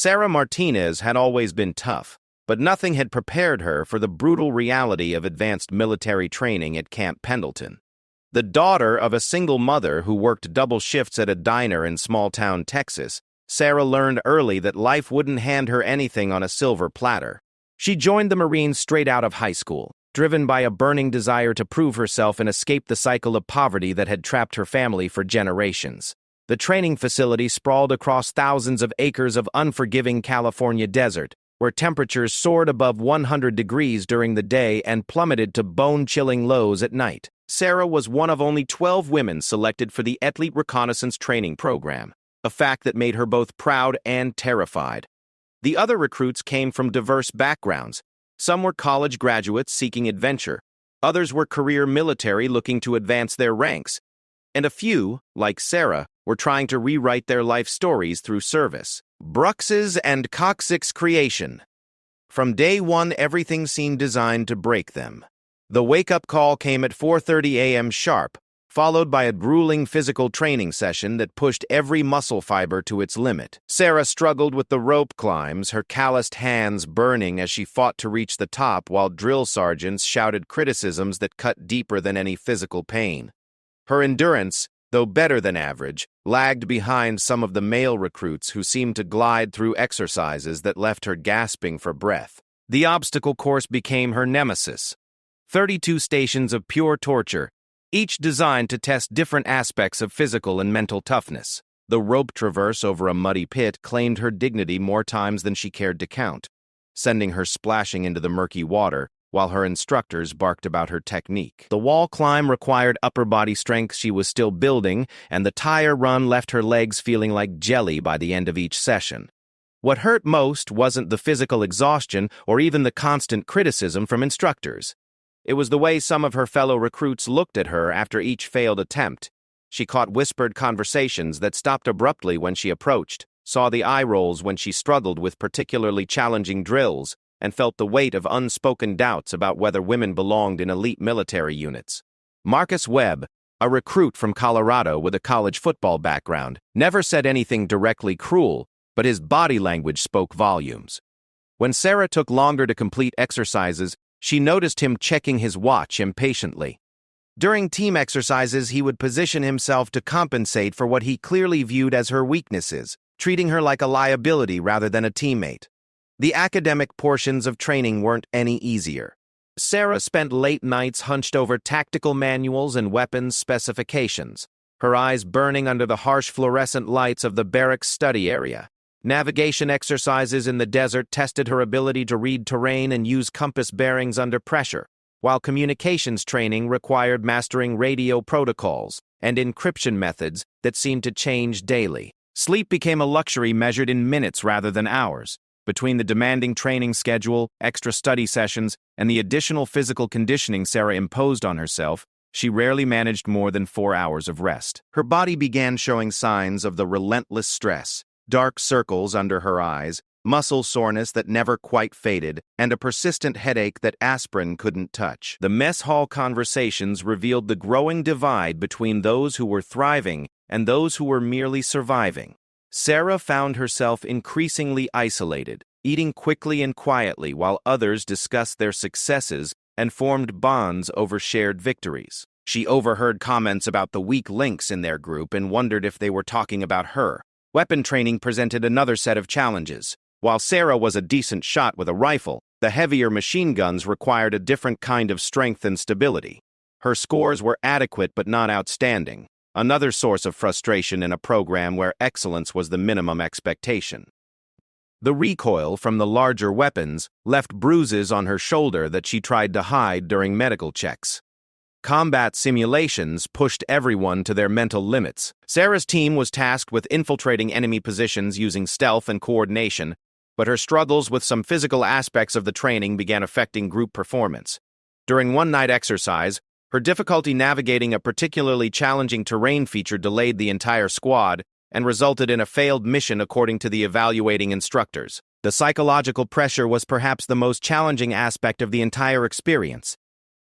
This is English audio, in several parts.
Sarah Martinez had always been tough, but nothing had prepared her for the brutal reality of advanced military training at Camp Pendleton. The daughter of a single mother who worked double shifts at a diner in small-town Texas, Sarah learned early that life wouldn't hand her anything on a silver platter. She joined the Marines straight out of high school, driven by a burning desire to prove herself and escape the cycle of poverty that had trapped her family for generations. The training facility sprawled across thousands of acres of unforgiving California desert, where temperatures soared above 100 degrees during the day and plummeted to bone-chilling lows at night. Sarah was one of only 12 women selected for the Elite Reconnaissance Training Program, a fact that made her both proud and terrified. The other recruits came from diverse backgrounds. Some were college graduates seeking adventure, others were career military looking to advance their ranks, and a few, like Sarah, were trying to rewrite their life stories through service. Brux's and Cox's creation. From day one, everything seemed designed to break them. The wake-up call came at 4:30 a.m. sharp, followed by a grueling physical training session that pushed every muscle fiber to its limit. Sarah struggled with the rope climbs, her calloused hands burning as she fought to reach the top while drill sergeants shouted criticisms that cut deeper than any physical pain. Her endurance, though better than average, lagged behind some of the male recruits who seemed to glide through exercises that left her gasping for breath. The obstacle course became her nemesis. 32 stations of pure torture, each designed to test different aspects of physical and mental toughness. The rope traverse over a muddy pit claimed her dignity more times than she cared to count, sending her splashing into the murky water, while her instructors barked about her technique. The wall climb required upper body strength she was still building, and the tire run left her legs feeling like jelly by the end of each session. What hurt most wasn't the physical exhaustion or even the constant criticism from instructors. It was the way some of her fellow recruits looked at her after each failed attempt. She caught whispered conversations that stopped abruptly when she approached, saw the eye rolls when she struggled with particularly challenging drills, and felt the weight of unspoken doubts about whether women belonged in elite military units. Marcus Webb, a recruit from Colorado with a college football background, never said anything directly cruel, but his body language spoke volumes. When Sarah took longer to complete exercises, she noticed him checking his watch impatiently. During team exercises, he would position himself to compensate for what he clearly viewed as her weaknesses, treating her like a liability rather than a teammate. The academic portions of training weren't any easier. Sarah spent late nights hunched over tactical manuals and weapons specifications, her eyes burning under the harsh fluorescent lights of the barracks study area. Navigation exercises in the desert tested her ability to read terrain and use compass bearings under pressure, while communications training required mastering radio protocols and encryption methods that seemed to change daily. Sleep became a luxury measured in minutes rather than hours. Between the demanding training schedule, extra study sessions, and the additional physical conditioning Sarah imposed on herself, she rarely managed more than 4 hours of rest. Her body began showing signs of the relentless stress. Dark circles under her eyes, muscle soreness that never quite faded, and a persistent headache that aspirin couldn't touch. The mess hall conversations revealed the growing divide between those who were thriving and those who were merely surviving. Sarah found herself increasingly isolated, eating quickly and quietly while others discussed their successes and formed bonds over shared victories. She overheard comments about the weak links in their group and wondered if they were talking about her. Weapon training presented another set of challenges. While Sarah was a decent shot with a rifle, the heavier machine guns required a different kind of strength and stability. Her scores were adequate but not outstanding, another source of frustration in a program where excellence was the minimum expectation. The recoil from the larger weapons left bruises on her shoulder that she tried to hide during medical checks. Combat simulations pushed everyone to their mental limits. Sarah's team was tasked with infiltrating enemy positions using stealth and coordination, but her struggles with some physical aspects of the training began affecting group performance. During one-night exercise, her difficulty navigating a particularly challenging terrain feature delayed the entire squad and resulted in a failed mission according to the evaluating instructors. The psychological pressure was perhaps the most challenging aspect of the entire experience.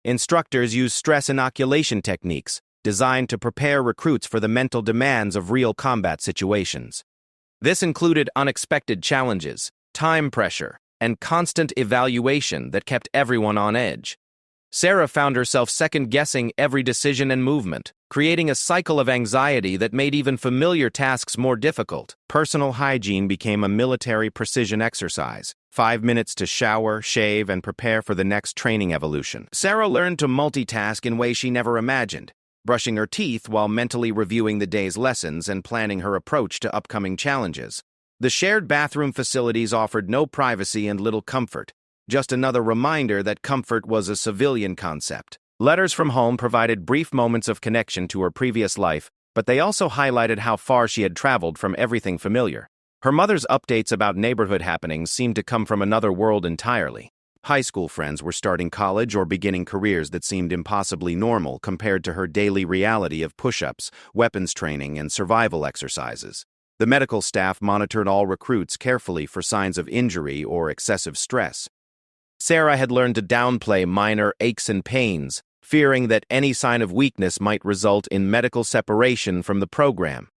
Instructors used stress inoculation techniques designed to prepare recruits for the mental demands of real combat situations. This included unexpected challenges, time pressure, and constant evaluation that kept everyone on edge. Sarah found herself second-guessing every decision and movement, creating a cycle of anxiety that made even familiar tasks more difficult. Personal hygiene became a military precision exercise. 5 minutes to shower, shave, and prepare for the next training evolution. Sarah learned to multitask in ways she never imagined, brushing her teeth while mentally reviewing the day's lessons and planning her approach to upcoming challenges. The shared bathroom facilities offered no privacy and little comfort, just another reminder that comfort was a civilian concept. Letters from home provided brief moments of connection to her previous life, but they also highlighted how far she had traveled from everything familiar. Her mother's updates about neighborhood happenings seemed to come from another world entirely. High school friends were starting college or beginning careers that seemed impossibly normal compared to her daily reality of push-ups, weapons training, and survival exercises. The medical staff monitored all recruits carefully for signs of injury or excessive stress. Sarah had learned to downplay minor aches and pains, fearing that any sign of weakness might result in medical separation from the program.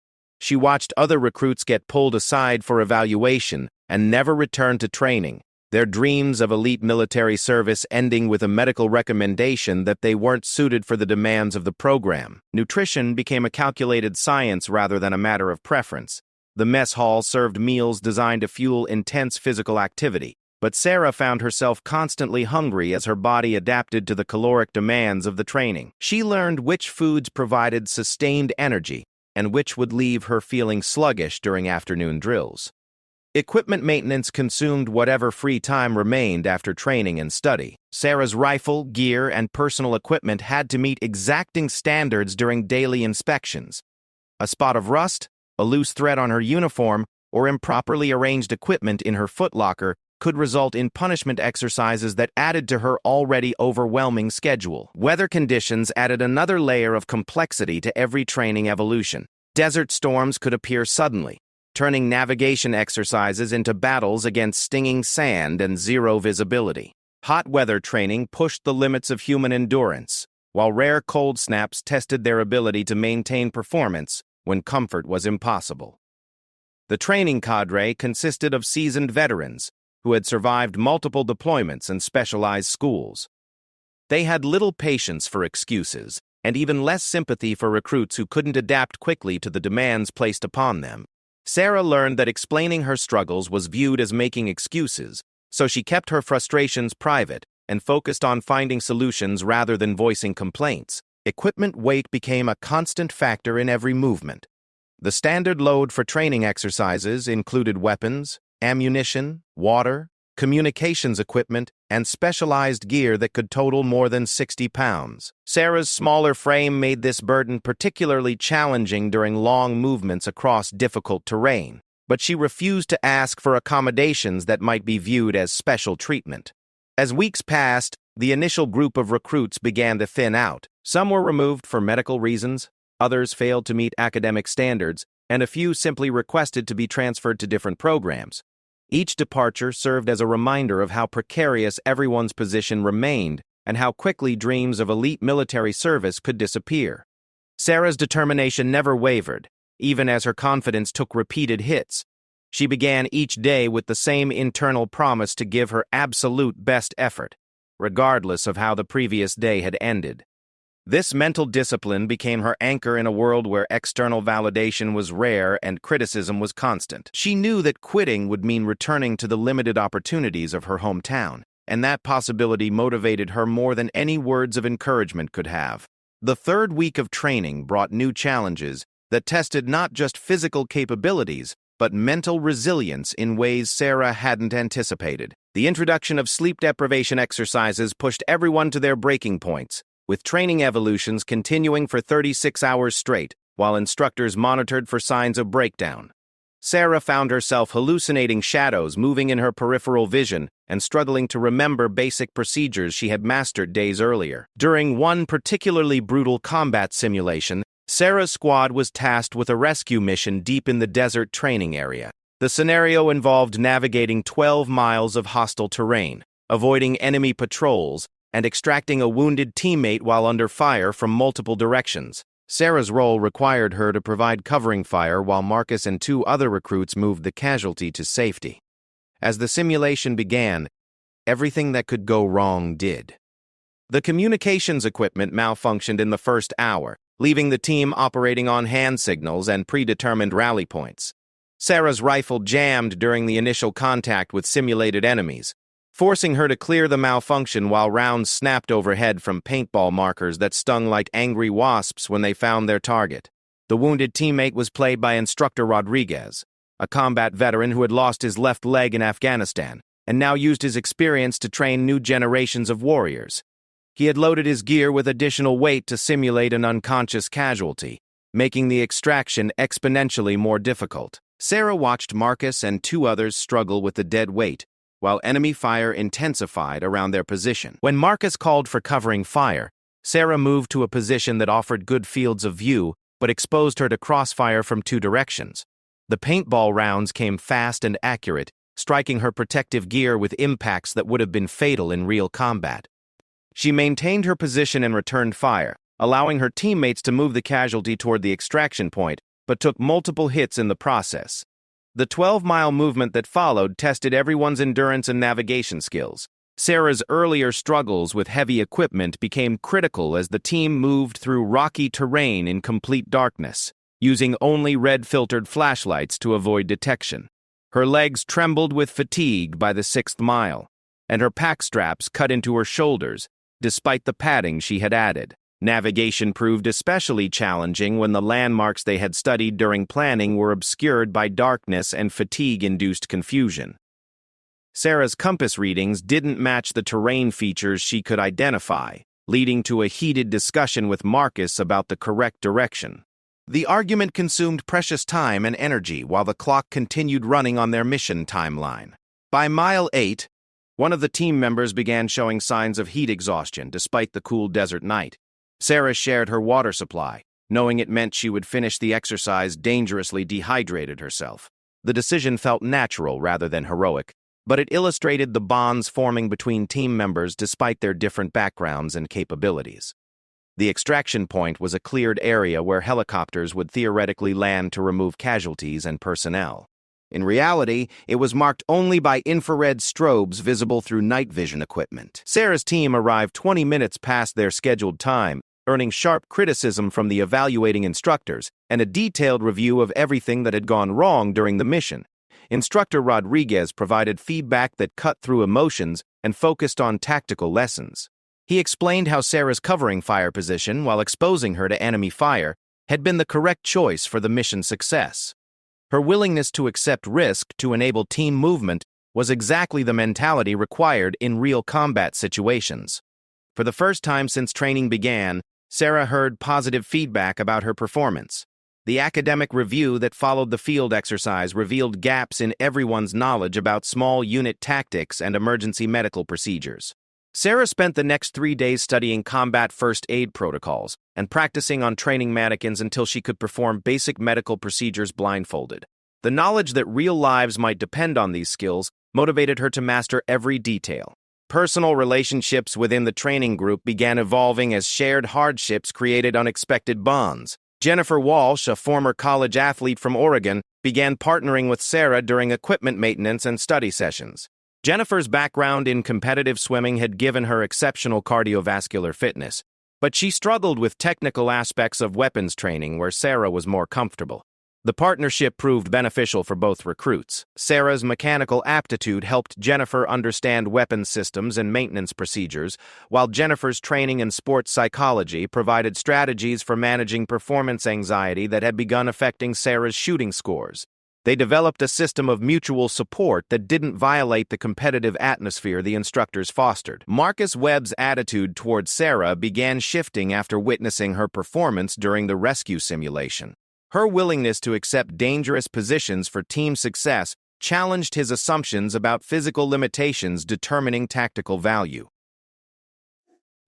She watched other recruits get pulled aside for evaluation and never returned to training, their dreams of elite military service ending with a medical recommendation that they weren't suited for the demands of the program. Nutrition became a calculated science rather than a matter of preference. The mess hall served meals designed to fuel intense physical activity, but Sarah found herself constantly hungry as her body adapted to the caloric demands of the training. She learned which foods provided sustained energy and which would leave her feeling sluggish during afternoon drills. Equipment maintenance consumed whatever free time remained after training and study. Sarah's rifle, gear, and personal equipment had to meet exacting standards during daily inspections. A spot of rust, a loose thread on her uniform, or improperly arranged equipment in her footlocker could result in punishment exercises that added to her already overwhelming schedule. Weather conditions added another layer of complexity to every training evolution. Desert storms could appear suddenly, turning navigation exercises into battles against stinging sand and zero visibility. Hot weather training pushed the limits of human endurance, while rare cold snaps tested their ability to maintain performance when comfort was impossible. The training cadre consisted of seasoned veterans who had survived multiple deployments and specialized schools. They had little patience for excuses, and even less sympathy for recruits who couldn't adapt quickly to the demands placed upon them. Sarah learned that explaining her struggles was viewed as making excuses, so she kept her frustrations private and focused on finding solutions rather than voicing complaints. Equipment weight became a constant factor in every movement. The standard load for training exercises included weapons, ammunition, water, communications equipment, and specialized gear that could total more than 60 pounds. Sarah's smaller frame made this burden particularly challenging during long movements across difficult terrain, but she refused to ask for accommodations that might be viewed as special treatment. As weeks passed, the initial group of recruits began to thin out. Some were removed for medical reasons, others failed to meet academic standards, and a few simply requested to be transferred to different programs. Each departure served as a reminder of how precarious everyone's position remained and how quickly dreams of elite military service could disappear. Sarah's determination never wavered, even as her confidence took repeated hits. She began each day with the same internal promise to give her absolute best effort, regardless of how the previous day had ended. This mental discipline became her anchor in a world where external validation was rare and criticism was constant. She knew that quitting would mean returning to the limited opportunities of her hometown, and that possibility motivated her more than any words of encouragement could have. The third week of training brought new challenges that tested not just physical capabilities, but mental resilience in ways Sarah hadn't anticipated. The introduction of sleep deprivation exercises pushed everyone to their breaking points, with training evolutions continuing for 36 hours straight, while instructors monitored for signs of breakdown. Sarah found herself hallucinating shadows moving in her peripheral vision and struggling to remember basic procedures she had mastered days earlier. During one particularly brutal combat simulation, Sarah's squad was tasked with a rescue mission deep in the desert training area. The scenario involved navigating 12 miles of hostile terrain, avoiding enemy patrols, and extracting a wounded teammate while under fire from multiple directions. Sarah's role required her to provide covering fire while Marcus and two other recruits moved the casualty to safety. As the simulation began, everything that could go wrong did. The communications equipment malfunctioned in the first hour, leaving the team operating on hand signals and predetermined rally points. Sarah's rifle jammed during the initial contact with simulated enemies, forcing her to clear the malfunction while rounds snapped overhead from paintball markers that stung like angry wasps when they found their target. The wounded teammate was played by Instructor Rodriguez, a combat veteran who had lost his left leg in Afghanistan and now used his experience to train new generations of warriors. He had loaded his gear with additional weight to simulate an unconscious casualty, making the extraction exponentially more difficult. Sarah watched Marcus and two others struggle with the dead weight, while enemy fire intensified around their position. When Marcus called for covering fire, Sarah moved to a position that offered good fields of view but exposed her to crossfire from two directions. The paintball rounds came fast and accurate, striking her protective gear with impacts that would have been fatal in real combat. She maintained her position and returned fire, allowing her teammates to move the casualty toward the extraction point, but took multiple hits in the process. The 12-mile movement that followed tested everyone's endurance and navigation skills. Sarah's earlier struggles with heavy equipment became critical as the team moved through rocky terrain in complete darkness, using only red-filtered flashlights to avoid detection. Her legs trembled with fatigue by the 6th mile, and her pack straps cut into her shoulders, despite the padding she had added. Navigation proved especially challenging when the landmarks they had studied during planning were obscured by darkness and fatigue-induced confusion. Sarah's compass readings didn't match the terrain features she could identify, leading to a heated discussion with Marcus about the correct direction. The argument consumed precious time and energy while the clock continued running on their mission timeline. By mile 8, one of the team members began showing signs of heat exhaustion despite the cool desert night. Sarah shared her water supply, knowing it meant she would finish the exercise dangerously dehydrated herself. The decision felt natural rather than heroic, but it illustrated the bonds forming between team members despite their different backgrounds and capabilities. The extraction point was a cleared area where helicopters would theoretically land to remove casualties and personnel. In reality, it was marked only by infrared strobes visible through night vision equipment. Sarah's team arrived 20 minutes past their scheduled time, earning sharp criticism from the evaluating instructors and a detailed review of everything that had gone wrong during the mission. Instructor Rodriguez provided feedback that cut through emotions and focused on tactical lessons. He explained how Sarah's covering fire position while exposing her to enemy fire had been the correct choice for the mission's success. Her willingness to accept risk to enable team movement was exactly the mentality required in real combat situations. For the first time since training began, Sarah heard positive feedback about her performance. The academic review that followed the field exercise revealed gaps in everyone's knowledge about small unit tactics and emergency medical procedures. Sarah spent the next 3 days studying combat first aid protocols and practicing on training mannequins until she could perform basic medical procedures blindfolded. The knowledge that real lives might depend on these skills motivated her to master every detail. Personal relationships within the training group began evolving as shared hardships created unexpected bonds. Jennifer Walsh, a former college athlete from Oregon, began partnering with Sarah during equipment maintenance and study sessions. Jennifer's background in competitive swimming had given her exceptional cardiovascular fitness, but she struggled with technical aspects of weapons training where Sarah was more comfortable. The partnership proved beneficial for both recruits. Sarah's mechanical aptitude helped Jennifer understand weapons systems and maintenance procedures, while Jennifer's training in sports psychology provided strategies for managing performance anxiety that had begun affecting Sarah's shooting scores. They developed a system of mutual support that didn't violate the competitive atmosphere the instructors fostered. Marcus Webb's attitude toward Sarah began shifting after witnessing her performance during the rescue simulation. Her willingness to accept dangerous positions for team success challenged his assumptions about physical limitations determining tactical value.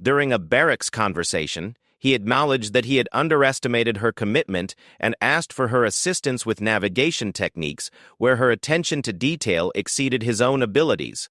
During a barracks conversation, he acknowledged that he had underestimated her commitment and asked for her assistance with navigation techniques where her attention to detail exceeded his own abilities.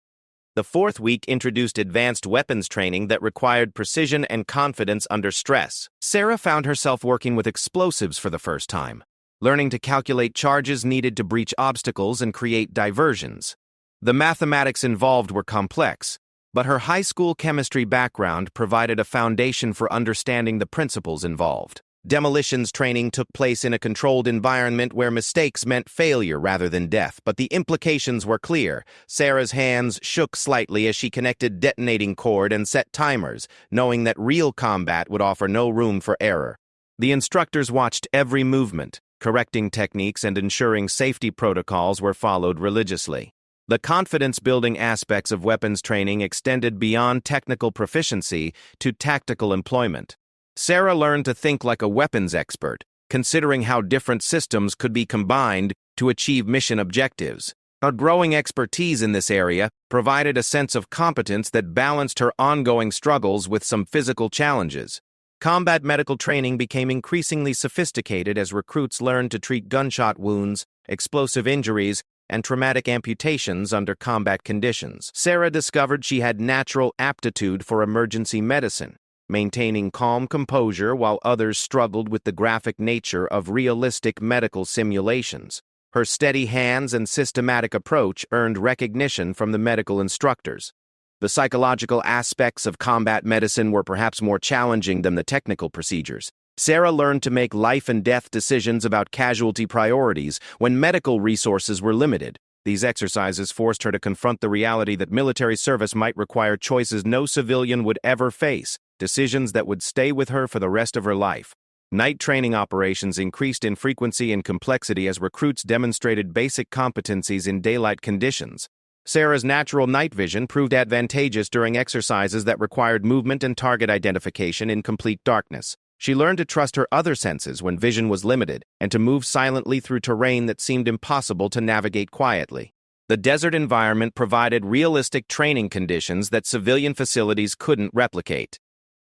The fourth week introduced advanced weapons training that required precision and confidence under stress. Sarah found herself working with explosives for the first time, learning to calculate charges needed to breach obstacles and create diversions. The mathematics involved were complex, but her high school chemistry background provided a foundation for understanding the principles involved. Demolitions training took place in a controlled environment where mistakes meant failure rather than death, but the implications were clear. Sarah's hands shook slightly as she connected detonating cord and set timers, knowing that real combat would offer no room for error. The instructors watched every movement, correcting techniques and ensuring safety protocols were followed religiously. The confidence-building aspects of weapons training extended beyond technical proficiency to tactical employment. Sarah learned to think like a weapons expert, considering how different systems could be combined to achieve mission objectives. Her growing expertise in this area provided a sense of competence that balanced her ongoing struggles with some physical challenges. Combat medical training became increasingly sophisticated as recruits learned to treat gunshot wounds, explosive injuries, and traumatic amputations under combat conditions. Sarah discovered she had natural aptitude for emergency medicine, maintaining calm composure while others struggled with the graphic nature of realistic medical simulations. Her steady hands and systematic approach earned recognition from the medical instructors. The psychological aspects of combat medicine were perhaps more challenging than the technical procedures. Sarah learned to make life and death decisions about casualty priorities when medical resources were limited. These exercises forced her to confront the reality that military service might require choices no civilian would ever face, decisions that would stay with her for the rest of her life. Night training operations increased in frequency and complexity as recruits demonstrated basic competencies in daylight conditions. Sarah's natural night vision proved advantageous during exercises that required movement and target identification in complete darkness. She learned to trust her other senses when vision was limited and to move silently through terrain that seemed impossible to navigate quietly. The desert environment provided realistic training conditions that civilian facilities couldn't replicate.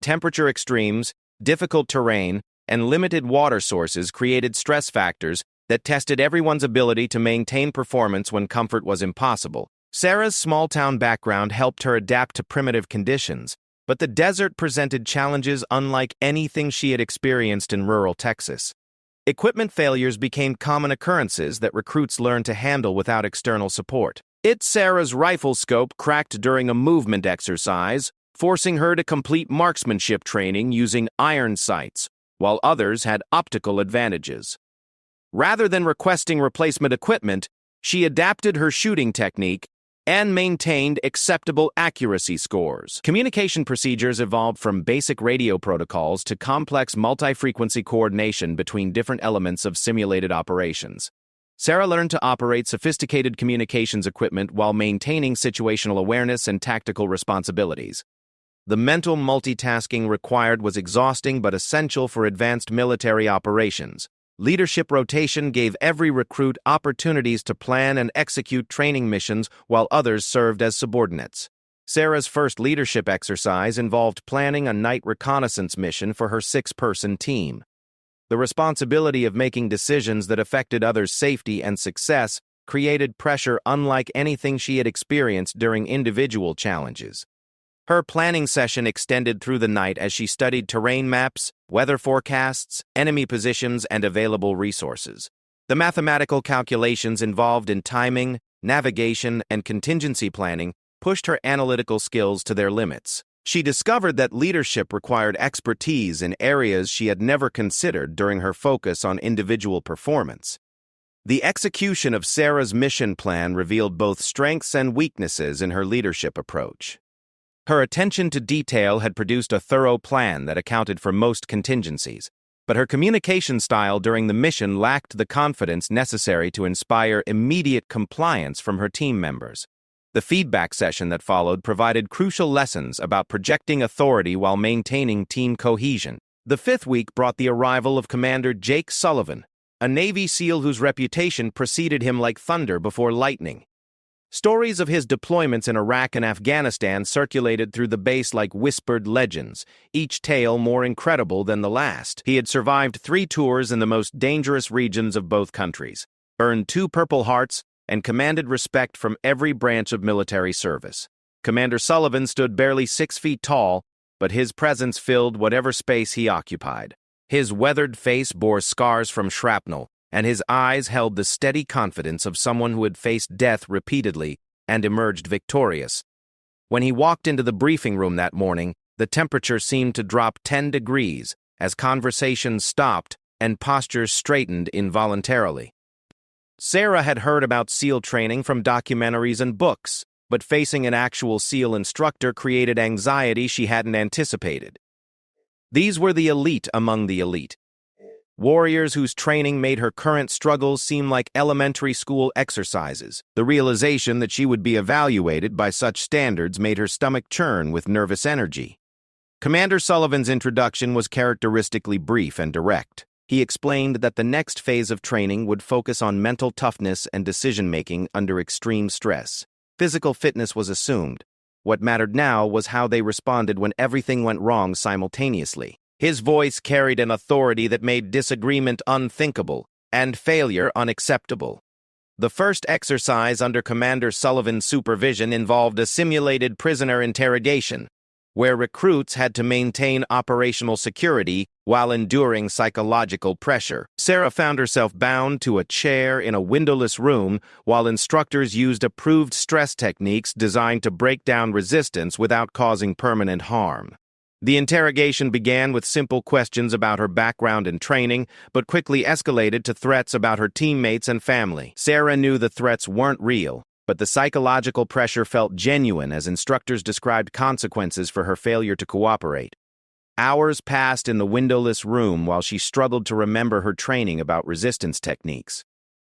Temperature extremes, difficult terrain, and limited water sources created stress factors that tested everyone's ability to maintain performance when comfort was impossible. Sarah's small-town background helped her adapt to primitive conditions, but the desert presented challenges unlike anything she had experienced in rural Texas. Equipment failures became common occurrences that recruits learned to handle without external support. Sarah's rifle scope cracked during a movement exercise, forcing her to complete marksmanship training using iron sights, while others had optical advantages. Rather than requesting replacement equipment, she adapted her shooting technique and maintained acceptable accuracy scores. Communication procedures evolved from basic radio protocols to complex multi-frequency coordination between different elements of simulated operations. Sarah learned to operate sophisticated communications equipment while maintaining situational awareness and tactical responsibilities. The mental multitasking required was exhausting but essential for advanced military operations. Leadership rotation gave every recruit opportunities to plan and execute training missions while others served as subordinates. Sarah's first leadership exercise involved planning a night reconnaissance mission for her 6-person team. The responsibility of making decisions that affected others' safety and success created pressure unlike anything she had experienced during individual challenges. Her planning session extended through the night as she studied terrain maps, weather forecasts, enemy positions, and available resources. The mathematical calculations involved in timing, navigation, and contingency planning pushed her analytical skills to their limits. She discovered that leadership required expertise in areas she had never considered during her focus on individual performance. The execution of Sarah's mission plan revealed both strengths and weaknesses in her leadership approach. Her attention to detail had produced a thorough plan that accounted for most contingencies, but her communication style during the mission lacked the confidence necessary to inspire immediate compliance from her team members. The feedback session that followed provided crucial lessons about projecting authority while maintaining team cohesion. The fifth week brought the arrival of Commander Jake Sullivan, a Navy SEAL whose reputation preceded him like thunder before lightning. Stories of his deployments in Iraq and Afghanistan circulated through the base like whispered legends, each tale more incredible than the last. He had survived 3 tours in the most dangerous regions of both countries, earned 2 Purple Hearts, and commanded respect from every branch of military service. Commander Sullivan stood barely 6 feet tall, but his presence filled whatever space he occupied. His weathered face bore scars from shrapnel, and his eyes held the steady confidence of someone who had faced death repeatedly and emerged victorious. When he walked into the briefing room that morning, the temperature seemed to drop 10 degrees as conversations stopped and postures straightened involuntarily. Sarah had heard about SEAL training from documentaries and books, but facing an actual SEAL instructor created anxiety she hadn't anticipated. These were the elite among the elite, warriors whose training made her current struggles seem like elementary school exercises. The realization that she would be evaluated by such standards made her stomach churn with nervous energy. Commander Sullivan's introduction was characteristically brief and direct. He explained that the next phase of training would focus on mental toughness and decision-making under extreme stress. Physical fitness was assumed. What mattered now was how they responded when everything went wrong simultaneously. His voice carried an authority that made disagreement unthinkable and failure unacceptable. The first exercise under Commander Sullivan's supervision involved a simulated prisoner interrogation, where recruits had to maintain operational security while enduring psychological pressure. Sarah found herself bound to a chair in a windowless room while instructors used approved stress techniques designed to break down resistance without causing permanent harm. The interrogation began with simple questions about her background and training, but quickly escalated to threats about her teammates and family. Sarah knew the threats weren't real, but the psychological pressure felt genuine as instructors described consequences for her failure to cooperate. Hours passed in the windowless room while she struggled to remember her training about resistance techniques.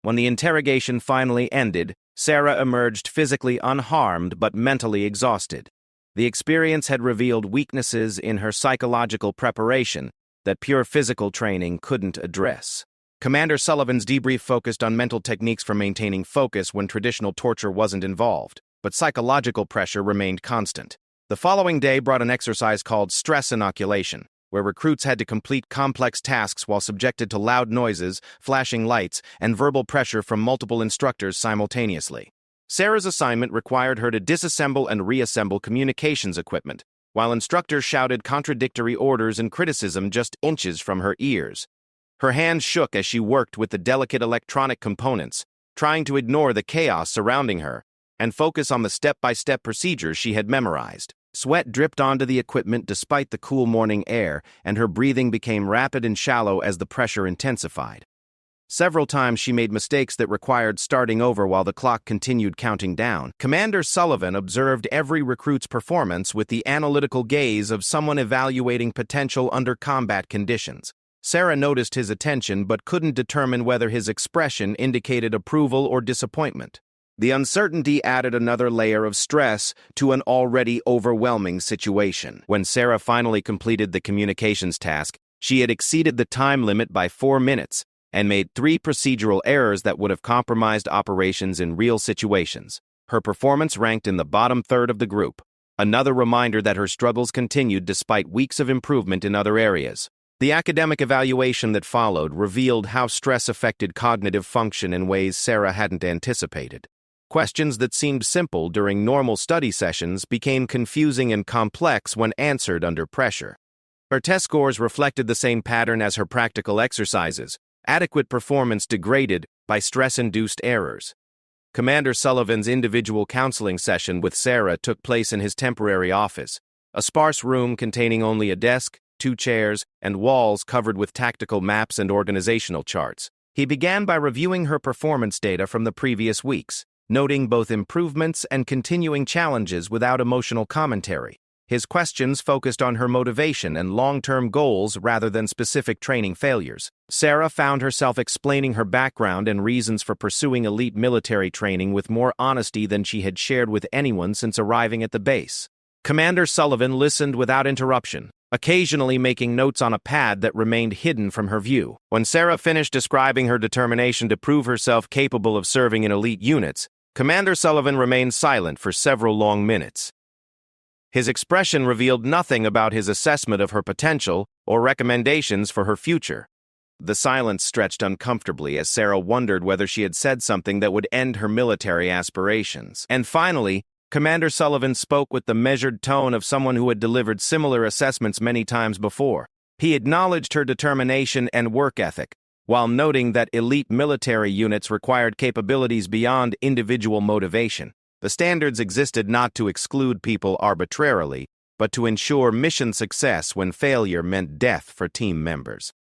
When the interrogation finally ended, Sarah emerged physically unharmed but mentally exhausted. The experience had revealed weaknesses in her psychological preparation that pure physical training couldn't address. Commander Sullivan's debrief focused on mental techniques for maintaining focus when traditional torture wasn't involved, but psychological pressure remained constant. The following day brought an exercise called stress inoculation, where recruits had to complete complex tasks while subjected to loud noises, flashing lights, and verbal pressure from multiple instructors simultaneously. Sarah's assignment required her to disassemble and reassemble communications equipment, while instructors shouted contradictory orders and criticism just inches from her ears. Her hands shook as she worked with the delicate electronic components, trying to ignore the chaos surrounding her and focus on the step-by-step procedures she had memorized. Sweat dripped onto the equipment despite the cool morning air, and her breathing became rapid and shallow as the pressure intensified. Several times she made mistakes that required starting over while the clock continued counting down. Commander Sullivan observed every recruit's performance with the analytical gaze of someone evaluating potential under combat conditions. Sarah noticed his attention but couldn't determine whether his expression indicated approval or disappointment. The uncertainty added another layer of stress to an already overwhelming situation. When Sarah finally completed the communications task, she had exceeded the time limit by 4 minutes and made 3 procedural errors that would have compromised operations in real situations. Her performance ranked in the bottom third of the group, another reminder that her struggles continued despite weeks of improvement in other areas. The academic evaluation that followed revealed how stress affected cognitive function in ways Sarah hadn't anticipated. Questions that seemed simple during normal study sessions became confusing and complex when answered under pressure. Her test scores reflected the same pattern as her practical exercises. Adequate performance degraded by stress-induced errors. Commander Sullivan's individual counseling session with Sarah took place in his temporary office, a sparse room containing only a desk, 2 chairs, and walls covered with tactical maps and organizational charts. He began by reviewing her performance data from the previous weeks, noting both improvements and continuing challenges without emotional commentary. His questions focused on her motivation and long-term goals rather than specific training failures. Sarah found herself explaining her background and reasons for pursuing elite military training with more honesty than she had shared with anyone since arriving at the base. Commander Sullivan listened without interruption, occasionally making notes on a pad that remained hidden from her view. When Sarah finished describing her determination to prove herself capable of serving in elite units, Commander Sullivan remained silent for several long minutes. His expression revealed nothing about his assessment of her potential or recommendations for her future. The silence stretched uncomfortably as Sarah wondered whether she had said something that would end her military aspirations. And finally, Commander Sullivan spoke with the measured tone of someone who had delivered similar assessments many times before. He acknowledged her determination and work ethic, while noting that elite military units required capabilities beyond individual motivation. The standards existed not to exclude people arbitrarily, but to ensure mission success when failure meant death for team members.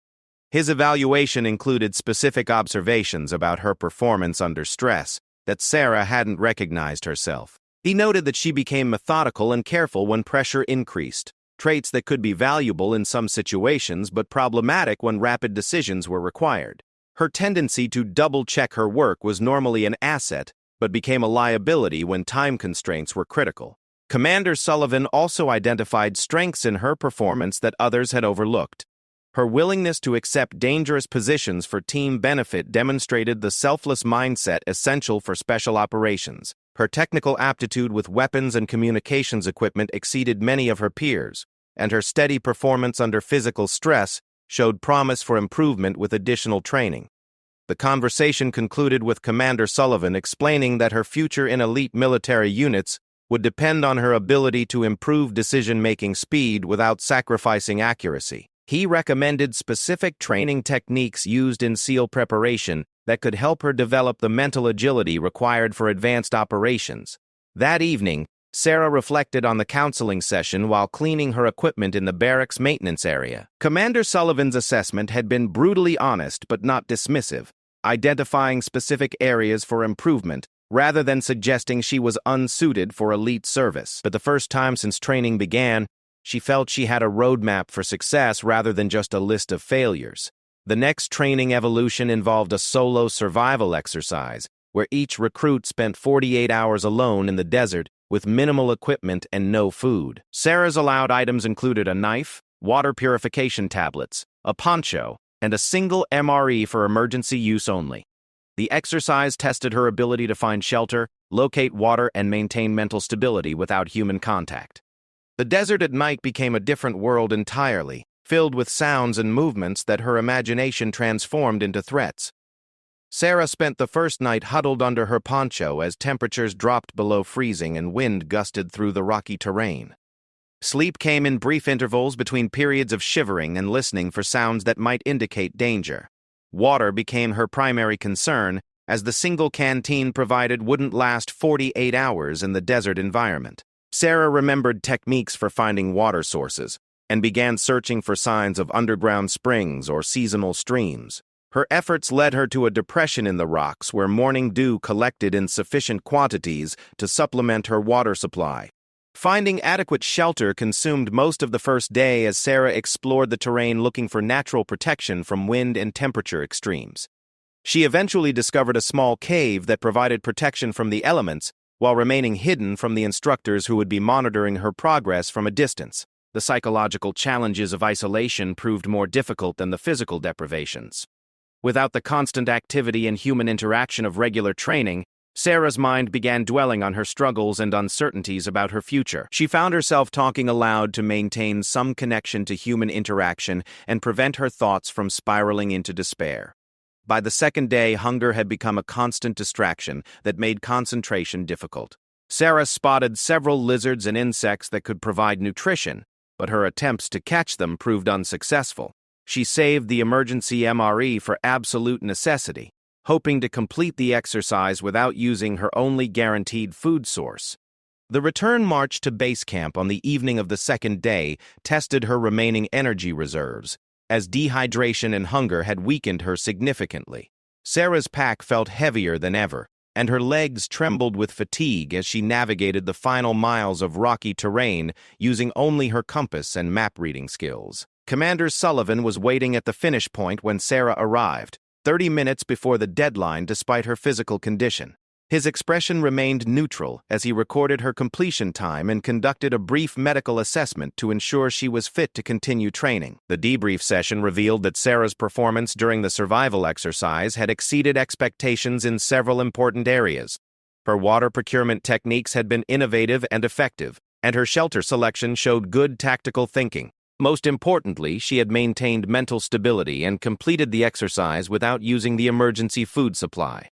His evaluation included specific observations about her performance under stress that Sarah hadn't recognized herself. He noted that she became methodical and careful when pressure increased, traits that could be valuable in some situations but problematic when rapid decisions were required. Her tendency to double-check her work was normally an asset, but became a liability when time constraints were critical. Commander Sullivan also identified strengths in her performance that others had overlooked. Her willingness to accept dangerous positions for team benefit demonstrated the selfless mindset essential for special operations. Her technical aptitude with weapons and communications equipment exceeded many of her peers, and her steady performance under physical stress showed promise for improvement with additional training. The conversation concluded with Commander Sullivan explaining that her future in elite military units would depend on her ability to improve decision-making speed without sacrificing accuracy. He recommended specific training techniques used in SEAL preparation that could help her develop the mental agility required for advanced operations. That evening, Sarah reflected on the counseling session while cleaning her equipment in the barracks maintenance area. Commander Sullivan's assessment had been brutally honest but not dismissive, identifying specific areas for improvement rather than suggesting she was unsuited for elite service. For the first time since training began, she felt she had a roadmap for success rather than just a list of failures. The next training evolution involved a solo survival exercise, where each recruit spent 48 hours alone in the desert with minimal equipment and no food. Sarah's allowed items included a knife, water purification tablets, a poncho, and a single MRE for emergency use only. The exercise tested her ability to find shelter, locate water, and maintain mental stability without human contact. The desert at night became a different world entirely, filled with sounds and movements that her imagination transformed into threats. Sarah spent the first night huddled under her poncho as temperatures dropped below freezing and wind gusted through the rocky terrain. Sleep came in brief intervals between periods of shivering and listening for sounds that might indicate danger. Water became her primary concern, as the single canteen provided wouldn't last 48 hours in the desert environment. Sarah remembered techniques for finding water sources and began searching for signs of underground springs or seasonal streams. Her efforts led her to a depression in the rocks where morning dew collected in sufficient quantities to supplement her water supply. Finding adequate shelter consumed most of the first day as Sarah explored the terrain looking for natural protection from wind and temperature extremes. She eventually discovered a small cave that provided protection from the elements while remaining hidden from the instructors who would be monitoring her progress from a distance. The psychological challenges of isolation proved more difficult than the physical deprivations. Without the constant activity and human interaction of regular training, Sarah's mind began dwelling on her struggles and uncertainties about her future. She found herself talking aloud to maintain some connection to human interaction and prevent her thoughts from spiraling into despair. By the second day, hunger had become a constant distraction that made concentration difficult. Sarah spotted several lizards and insects that could provide nutrition, but her attempts to catch them proved unsuccessful. She saved the emergency MRE for absolute necessity, hoping to complete the exercise without using her only guaranteed food source. The return march to base camp on the evening of the second day tested her remaining energy reserves, as dehydration and hunger had weakened her significantly. Sarah's pack felt heavier than ever, and her legs trembled with fatigue as she navigated the final miles of rocky terrain using only her compass and map-reading skills. Commander Sullivan was waiting at the finish point when Sarah arrived, 30 minutes before the deadline despite her physical condition. His expression remained neutral as he recorded her completion time and conducted a brief medical assessment to ensure she was fit to continue training. The debrief session revealed that Sarah's performance during the survival exercise had exceeded expectations in several important areas. Her water procurement techniques had been innovative and effective, and her shelter selection showed good tactical thinking. Most importantly, she had maintained mental stability and completed the exercise without using the emergency food supply.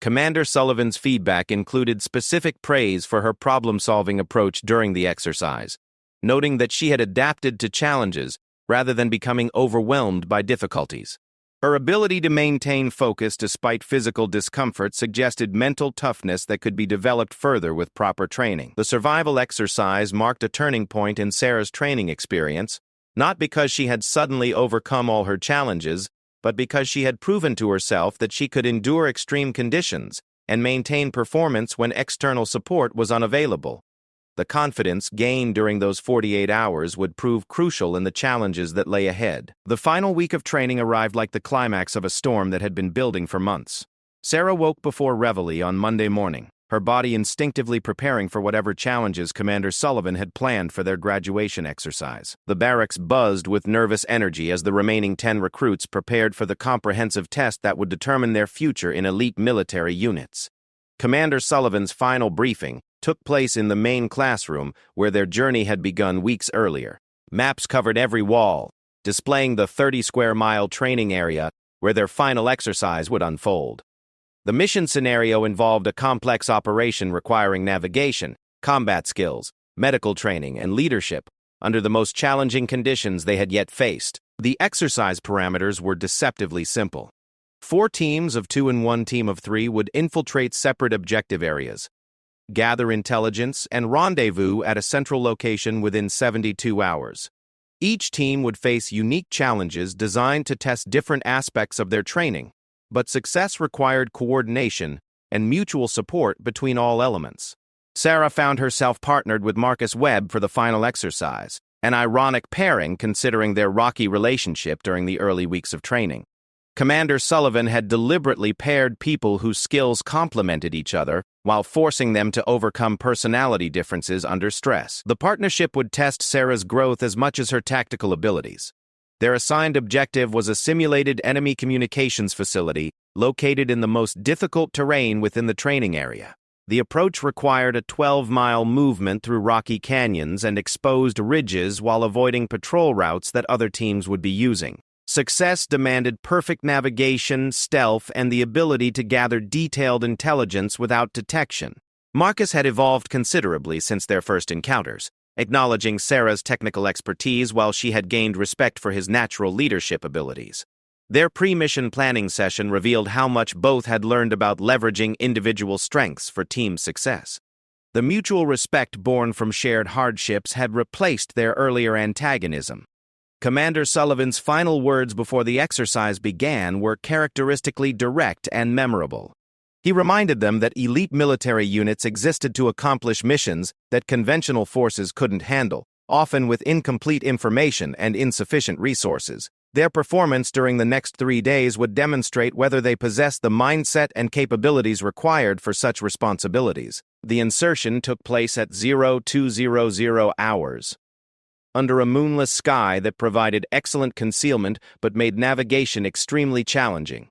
Commander Sullivan's feedback included specific praise for her problem-solving approach during the exercise, noting that she had adapted to challenges rather than becoming overwhelmed by difficulties. Her ability to maintain focus despite physical discomfort suggested mental toughness that could be developed further with proper training. The survival exercise marked a turning point in Sarah's training experience, not because she had suddenly overcome all her challenges, but because she had proven to herself that she could endure extreme conditions and maintain performance when external support was unavailable. The confidence gained during those 48 hours would prove crucial in the challenges that lay ahead. The final week of training arrived like the climax of a storm that had been building for months. Sarah woke before reveille on Monday morning, her body instinctively preparing for whatever challenges Commander Sullivan had planned for their graduation exercise. The barracks buzzed with nervous energy as the remaining 10 recruits prepared for the comprehensive test that would determine their future in elite military units. Commander Sullivan's final briefing took place in the main classroom where their journey had begun weeks earlier. Maps covered every wall, displaying the 30-square-mile training area where their final exercise would unfold. The mission scenario involved a complex operation requiring navigation, combat skills, medical training, and leadership under the most challenging conditions they had yet faced. The exercise parameters were deceptively simple. 4 teams of 2 and 1 team of 3 would infiltrate separate objective areas, gather intelligence, and rendezvous at a central location within 72 hours. Each team would face unique challenges designed to test different aspects of their training, but success required coordination and mutual support between all elements. Sarah found herself partnered with Marcus Webb for the final exercise, an ironic pairing considering their rocky relationship during the early weeks of training. Commander Sullivan had deliberately paired people whose skills complemented each other while forcing them to overcome personality differences under stress. The partnership would test Sarah's growth as much as her tactical abilities. Their assigned objective was a simulated enemy communications facility located in the most difficult terrain within the training area. The approach required a 12-mile movement through rocky canyons and exposed ridges while avoiding patrol routes that other teams would be using. Success demanded perfect navigation, stealth, and the ability to gather detailed intelligence without detection. Marcus had evolved considerably since their first encounters, acknowledging Sarah's technical expertise while she had gained respect for his natural leadership abilities. Their pre-mission planning session revealed how much both had learned about leveraging individual strengths for team success. The mutual respect born from shared hardships had replaced their earlier antagonism. Commander Sullivan's final words before the exercise began were characteristically direct and memorable. He reminded them that elite military units existed to accomplish missions that conventional forces couldn't handle, often with incomplete information and insufficient resources. Their performance during the next 3 days would demonstrate whether they possessed the mindset and capabilities required for such responsibilities. The insertion took place at 0200 hours. Under a moonless sky that provided excellent concealment but made navigation extremely challenging.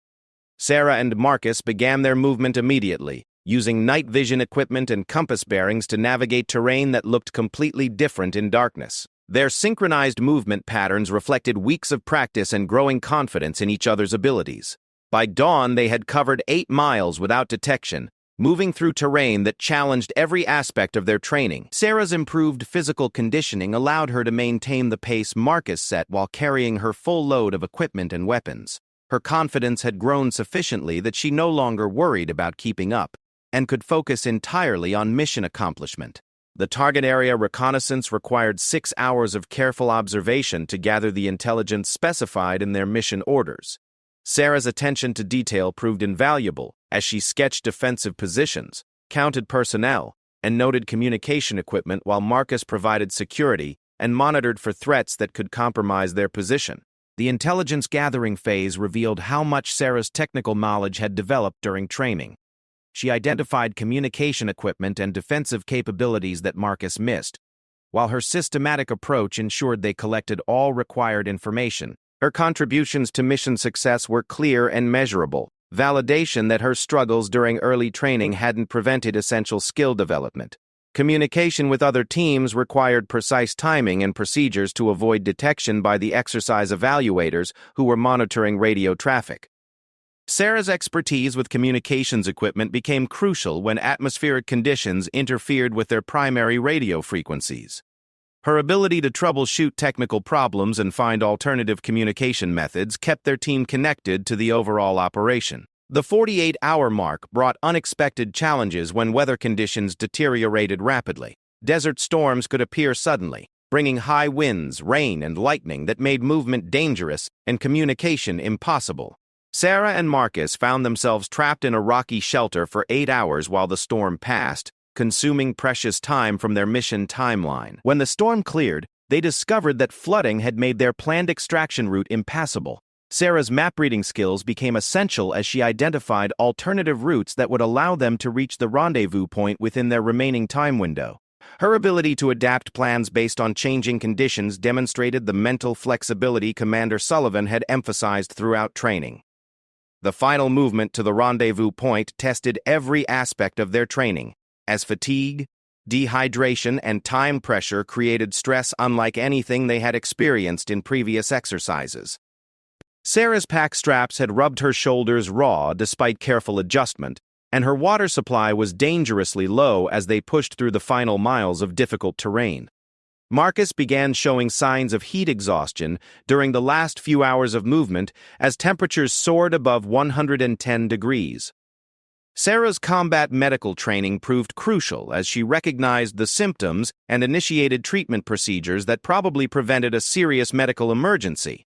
Sarah and Marcus began their movement immediately, using night vision equipment and compass bearings to navigate terrain that looked completely different in darkness. Their synchronized movement patterns reflected weeks of practice and growing confidence in each other's abilities. By dawn, they had covered 8 miles without detection, moving through terrain that challenged every aspect of their training. Sarah's improved physical conditioning allowed her to maintain the pace Marcus set while carrying her full load of equipment and weapons. Her confidence had grown sufficiently that she no longer worried about keeping up, and could focus entirely on mission accomplishment. The target area reconnaissance required 6 hours of careful observation to gather the intelligence specified in their mission orders. Sarah's attention to detail proved invaluable as she sketched defensive positions, counted personnel, and noted communication equipment while Marcus provided security and monitored for threats that could compromise their position. The intelligence gathering phase revealed how much Sarah's technical knowledge had developed during training. She identified communication equipment and defensive capabilities that Marcus missed, while her systematic approach ensured they collected all required information. Her contributions to mission success were clear and measurable, validation that her struggles during early training hadn't prevented essential skill development. Communication with other teams required precise timing and procedures to avoid detection by the exercise evaluators who were monitoring radio traffic. Sarah's expertise with communications equipment became crucial when atmospheric conditions interfered with their primary radio frequencies. Her ability to troubleshoot technical problems and find alternative communication methods kept their team connected to the overall operation. The 48-hour mark brought unexpected challenges when weather conditions deteriorated rapidly. Desert storms could appear suddenly, bringing high winds, rain, and lightning that made movement dangerous and communication impossible. Sarah and Marcus found themselves trapped in a rocky shelter for 8 hours while the storm passed, consuming precious time from their mission timeline. When the storm cleared, they discovered that flooding had made their planned extraction route impassable. Sarah's map-reading skills became essential as she identified alternative routes that would allow them to reach the rendezvous point within their remaining time window. Her ability to adapt plans based on changing conditions demonstrated the mental flexibility Commander Sullivan had emphasized throughout training. The final movement to the rendezvous point tested every aspect of their training, as fatigue, dehydration, and time pressure created stress unlike anything they had experienced in previous exercises. Sarah's pack straps had rubbed her shoulders raw despite careful adjustment, and her water supply was dangerously low as they pushed through the final miles of difficult terrain. Marcus began showing signs of heat exhaustion during the last few hours of movement as temperatures soared above 110 degrees. Sarah's combat medical training proved crucial as she recognized the symptoms and initiated treatment procedures that probably prevented a serious medical emergency.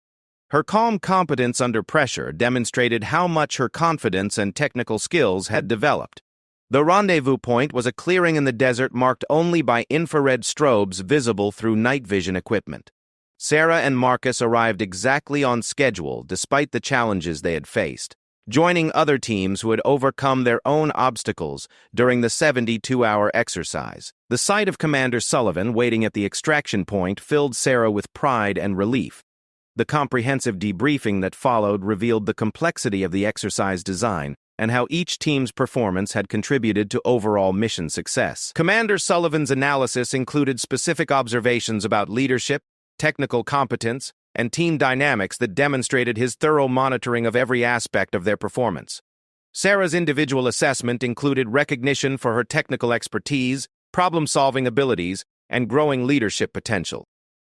Her calm competence under pressure demonstrated how much her confidence and technical skills had developed. The rendezvous point was a clearing in the desert marked only by infrared strobes visible through night vision equipment. Sarah and Marcus arrived exactly on schedule despite the challenges they had faced, joining other teams who had overcome their own obstacles during the 72-hour exercise. The sight of Commander Sullivan waiting at the extraction point filled Sarah with pride and relief. The comprehensive debriefing that followed revealed the complexity of the exercise design and how each team's performance had contributed to overall mission success. Commander Sullivan's analysis included specific observations about leadership, technical competence, and team dynamics that demonstrated his thorough monitoring of every aspect of their performance. Sarah's individual assessment included recognition for her technical expertise, problem-solving abilities, and growing leadership potential.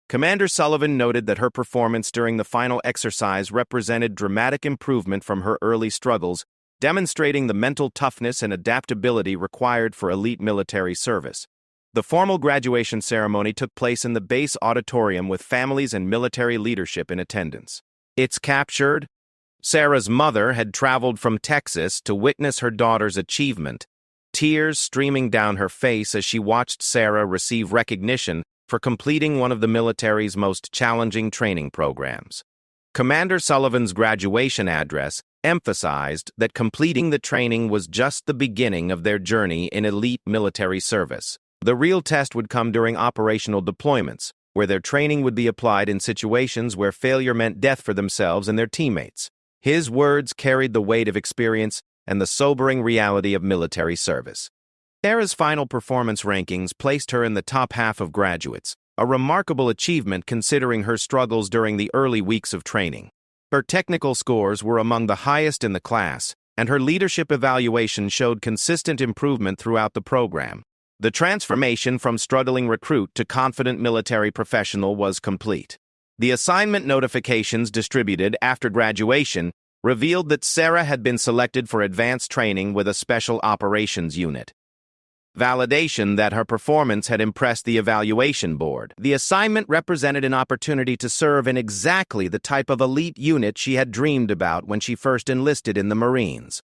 Commander Sullivan noted that her performance during the final exercise represented dramatic improvement from her early struggles, demonstrating the mental toughness and adaptability required for elite military service. The formal graduation ceremony took place in the base auditorium with families and military leadership in attendance. It's captured. Sarah's mother had traveled from Texas to witness her daughter's achievement, tears streaming down her face as she watched Sarah receive recognition for completing one of the military's most challenging training programs. Commander Sullivan's graduation address emphasized that completing the training was just the beginning of their journey in elite military service. The real test would come during operational deployments, where their training would be applied in situations where failure meant death for themselves and their teammates. His words carried the weight of experience and the sobering reality of military service. Sarah's final performance rankings placed her in the top half of graduates, a remarkable achievement considering her struggles during the early weeks of training. Her technical scores were among the highest in the class, and her leadership evaluation showed consistent improvement throughout the program. The transformation from struggling recruit to confident military professional was complete. The assignment notifications distributed after graduation revealed that Sarah had been selected for advanced training with a special operations unit. Validation that her performance had impressed the evaluation board. The assignment represented an opportunity to serve in exactly the type of elite unit she had dreamed about when she first enlisted in the Marines.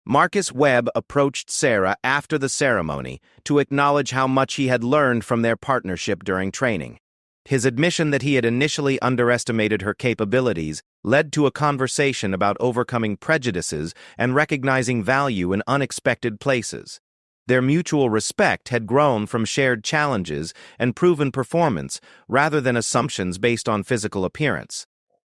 Marcus Webb approached Sarah after the ceremony to acknowledge how much he had learned from their partnership during training. His admission that he had initially underestimated her capabilities led to a conversation about overcoming prejudices and recognizing value in unexpected places. Their mutual respect had grown from shared challenges and proven performance rather than assumptions based on physical appearance.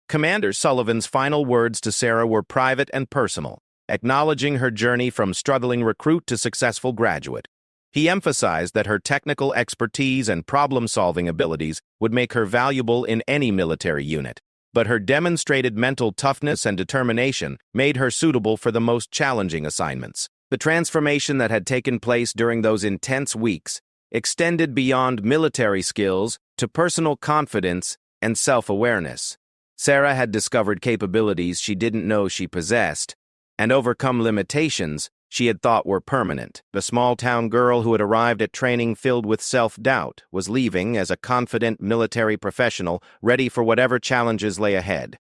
Commander Sullivan's final words to Sarah were private and personal, acknowledging her journey from struggling recruit to successful graduate. He emphasized that her technical expertise and problem-solving abilities would make her valuable in any military unit. but her demonstrated mental toughness and determination made her suitable for the most challenging assignments. The transformation that had taken place during those intense weeks extended beyond military skills to personal confidence and self-awareness. Sarah had discovered capabilities she didn't know she possessed, and overcome limitations she had thought were permanent. The small-town girl who had arrived at training filled with self-doubt was leaving as a confident military professional ready for whatever challenges lay ahead.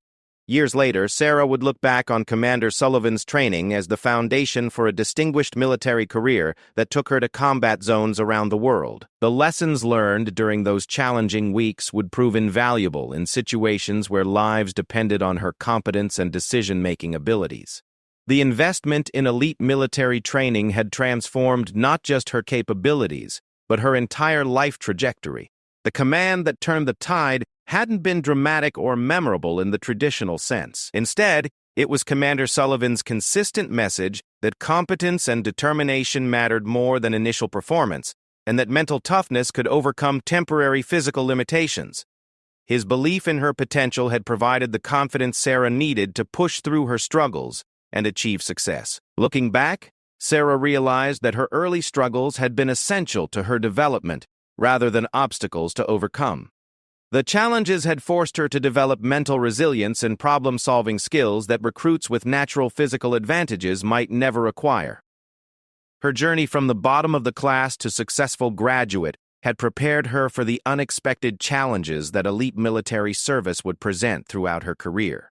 Years later, Sarah would look back on Commander Sullivan's training as the foundation for a distinguished military career that took her to combat zones around the world. The lessons learned during those challenging weeks would prove invaluable in situations where lives depended on her competence and decision-making abilities. The investment in elite military training had transformed not just her capabilities, but her entire life trajectory. The command that turned the tide hadn't been dramatic or memorable in the traditional sense. Instead, it was Commander Sullivan's consistent message that competence and determination mattered more than initial performance, and that mental toughness could overcome temporary physical limitations. His belief in her potential had provided the confidence Sarah needed to push through her struggles and achieve success. Looking back, Sarah realized that her early struggles had been essential to her development rather than obstacles to overcome. The challenges had forced her to develop mental resilience and problem-solving skills that recruits with natural physical advantages might never acquire. Her journey from the bottom of the class to successful graduate had prepared her for the unexpected challenges that elite military service would present throughout her career.